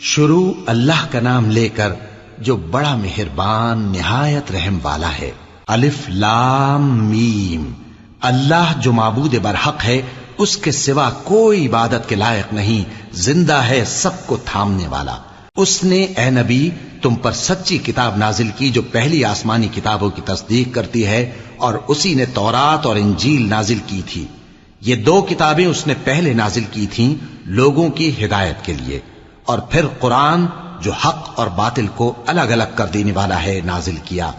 شروع اللہ کا نام لے کر جو بڑا مہربان نہایت رحم والا ہے۔ الف لام میم۔ اللہ جو معبود برحق ہے، اس کے سوا کوئی عبادت کے لائق نہیں، زندہ ہے، سب کو تھامنے والا۔ اس نے اے نبی تم پر سچی کتاب نازل کی جو پہلی آسمانی کتابوں کی تصدیق کرتی ہے، اور اسی نے تورات اور انجیل نازل کی تھی۔ یہ دو کتابیں اس نے پہلے نازل کی تھیں لوگوں کی ہدایت کے لیے، اور پھر قرآن جو حق اور باطل کو الگ الگ کر دینے والا ہے نازل کیا۔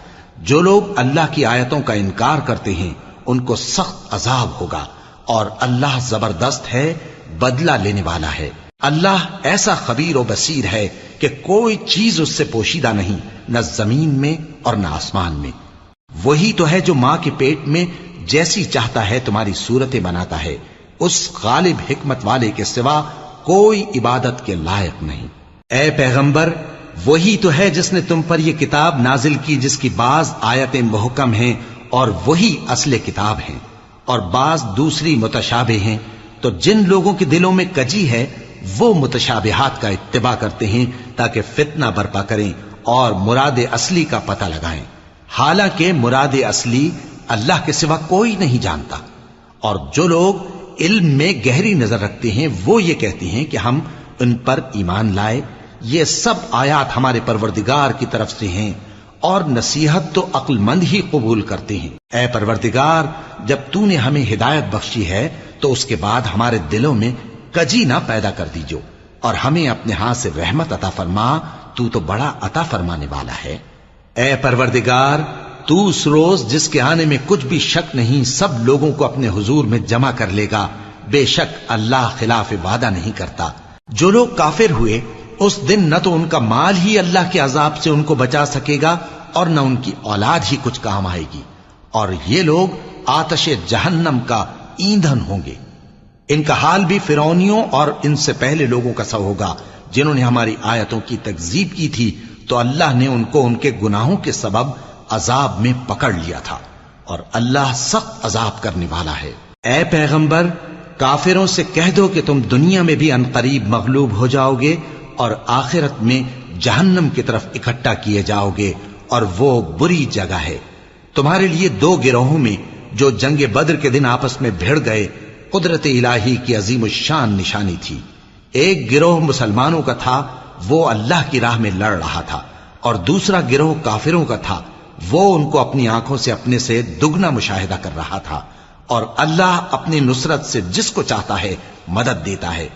جو لوگ اللہ کی آیتوں کا انکار کرتے ہیں ان کو سخت عذاب ہوگا، اور اللہ زبردست ہے، بدلہ لینے والا ہے۔ اللہ ایسا خبیر و بصیر ہے کہ کوئی چیز اس سے پوشیدہ نہیں، نہ زمین میں اور نہ آسمان میں۔ وہی تو ہے جو ماں کے پیٹ میں جیسی چاہتا ہے تمہاری صورتیں بناتا ہے، اس غالب حکمت والے کے سوا کوئی عبادت کے لائق نہیں۔ اے پیغمبر، وہی تو ہے جس نے تم پر یہ کتاب نازل کی جس کی بعض آیتیں محکم ہیں اور وہی اصل کتاب ہیں، اور بعض دوسری متشابہ ہیں۔ تو جن لوگوں کے دلوں میں کجی ہے وہ متشابہات کا اتباع کرتے ہیں تاکہ فتنہ برپا کریں اور مراد اصلی کا پتہ لگائیں، حالانکہ مراد اصلی اللہ کے سوا کوئی نہیں جانتا۔ اور جو لوگ علم میں گہری نظر رکھتے ہیں وہ یہ کہتے ہیں کہ ہم ان پر ایمان لائے۔ یہ سب آیات ہمارے پروردگار کی طرف سے ہیں، اور نصیحت تو عقل مند ہی قبول کرتے ہیں۔ اے پروردگار، جب تو نے ہمیں ہدایت بخشی ہے تو اس کے بعد ہمارے دلوں میں کجی نہ پیدا کر دیجو، اور ہمیں اپنے ہاتھ سے رحمت عطا فرما، تو بڑا عطا فرمانے والا ہے۔ اے پروردگار، تو اس روز جس کے آنے میں کچھ بھی شک نہیں سب لوگوں کو اپنے حضور میں جمع کر لے گا۔ بے شک اللہ خلاف وعدہ نہیں کرتا۔ جو لوگ کافر ہوئے اس دن نہ تو ان کا مال ہی اللہ کے عذاب سے ان کو بچا سکے گا اور نہ ان کی اولاد ہی کچھ کام آئے گی، اور یہ لوگ آتش جہنم کا ایندھن ہوں گے۔ ان کا حال بھی فرعونیوں اور ان سے پہلے لوگوں کا سا ہوگا جنہوں نے ہماری آیتوں کی تکذیب کی تھی، تو اللہ نے ان کو ان کے گناہوں کے سبب عذاب میں پکڑ لیا تھا، اور اللہ سخت عذاب کرنے والا ہے۔ اے پیغمبر، کافروں سے کہہ دو کہ تم دنیا میں بھی عنقریب مغلوب ہو جاؤ گے اور آخرت میں جہنم کی طرف اکٹھا کیے جاؤ گے، اور وہ بری جگہ ہے۔ تمہارے لیے دو گروہوں میں جو جنگ بدر کے دن آپس میں بھڑ گئے قدرت الہی کی عظیم الشان نشانی تھی۔ ایک گروہ مسلمانوں کا تھا، وہ اللہ کی راہ میں لڑ رہا تھا، اور دوسرا گروہ کافروں کا تھا، وہ ان کو اپنی آنکھوں سے اپنے سے دگنا مشاہدہ کر رہا تھا۔ اور اللہ اپنی نصرت سے جس کو چاہتا ہے مدد دیتا ہے۔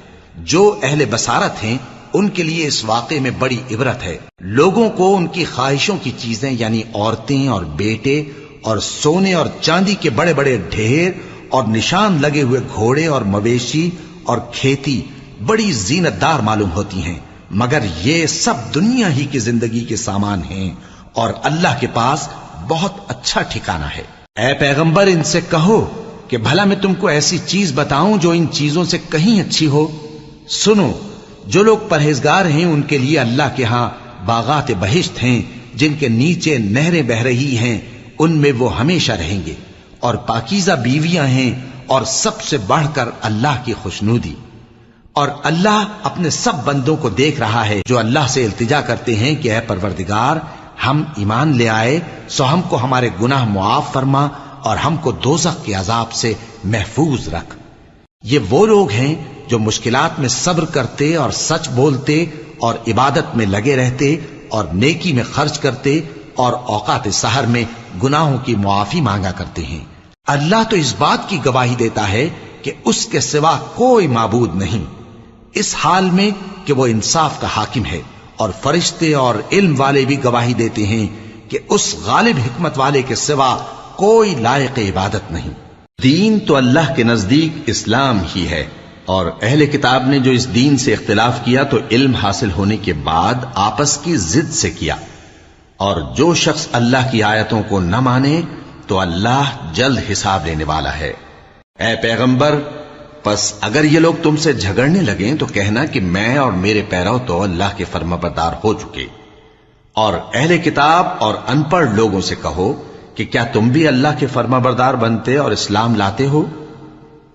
جو اہل بصارت ہیں ان کے لیے اس واقعے میں بڑی عبرت ہے۔ لوگوں کو ان کی خواہشوں کی چیزیں یعنی عورتیں اور بیٹے اور سونے اور چاندی کے بڑے بڑے ڈھیر اور نشان لگے ہوئے گھوڑے اور مویشی اور کھیتی بڑی زینت دار معلوم ہوتی ہیں، مگر یہ سب دنیا ہی کی زندگی کے سامان ہیں، اور اللہ کے پاس بہت اچھا ٹھکانہ ہے۔ اے پیغمبر، ان سے کہو کہ بھلا میں تم کو ایسی چیز بتاؤں جو ان چیزوں سے کہیں اچھی ہو؟ سنو، جو لوگ پرہیزگار ہیں ان کے لیے اللہ کے ہاں باغات بہشت ہیں جن کے نیچے نہریں بہ رہی ہیں، ان میں وہ ہمیشہ رہیں گے، اور پاکیزہ بیویاں ہیں، اور سب سے بڑھ کر اللہ کی خوشنودی۔ اور اللہ اپنے سب بندوں کو دیکھ رہا ہے جو اللہ سے التجا کرتے ہیں کہ اے پروردگار، ہم ایمان لے آئے سو ہم کو ہمارے گناہ معاف فرما اور ہم کو دوزخ کے عذاب سے محفوظ رکھ۔ یہ وہ لوگ ہیں جو مشکلات میں صبر کرتے اور سچ بولتے اور عبادت میں لگے رہتے اور نیکی میں خرچ کرتے اور اوقات سحر میں گناہوں کی معافی مانگا کرتے ہیں۔ اللہ تو اس بات کی گواہی دیتا ہے کہ اس کے سوا کوئی معبود نہیں، اس حال میں کہ وہ انصاف کا حاکم ہے، اور فرشتے اور علم والے بھی گواہی دیتے ہیں کہ اس غالب حکمت والے کے سوا کوئی لائق عبادت نہیں۔ دین تو اللہ کے نزدیک اسلام ہی ہے، اور اہل کتاب نے جو اس دین سے اختلاف کیا تو علم حاصل ہونے کے بعد آپس کی ضد سے کیا، اور جو شخص اللہ کی آیتوں کو نہ مانے تو اللہ جلد حساب لینے والا ہے۔ اے پیغمبر، پس اگر یہ لوگ تم سے جھگڑنے لگیں تو کہنا کہ میں اور میرے پیرو تو اللہ کے فرمانبردار ہو چکے، اور اہل کتاب اور ان پڑھ لوگوں سے کہو کہ کیا تم بھی اللہ کے فرمانبردار بنتے اور اسلام لاتے ہو؟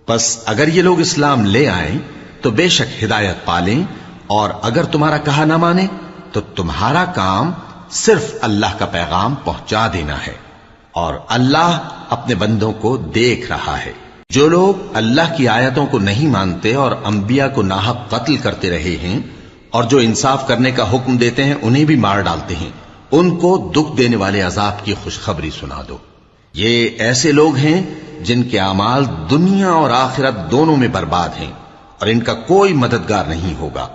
پس اگر یہ لوگ اسلام لے آئیں تو بے شک ہدایت پالیں، اور اگر تمہارا کہا نہ مانے تو تمہارا کام صرف اللہ کا پیغام پہنچا دینا ہے، اور اللہ اپنے بندوں کو دیکھ رہا ہے۔ جو لوگ اللہ کی آیتوں کو نہیں مانتے اور انبیاء کو ناحق قتل کرتے رہے ہیں اور جو انصاف کرنے کا حکم دیتے ہیں انہیں بھی مار ڈالتے ہیں، ان کو دکھ دینے والے عذاب کی خوشخبری سنا دو۔ یہ ایسے لوگ ہیں جن کے اعمال دنیا اور آخرت دونوں میں برباد ہیں، اور ان کا کوئی مددگار نہیں ہوگا۔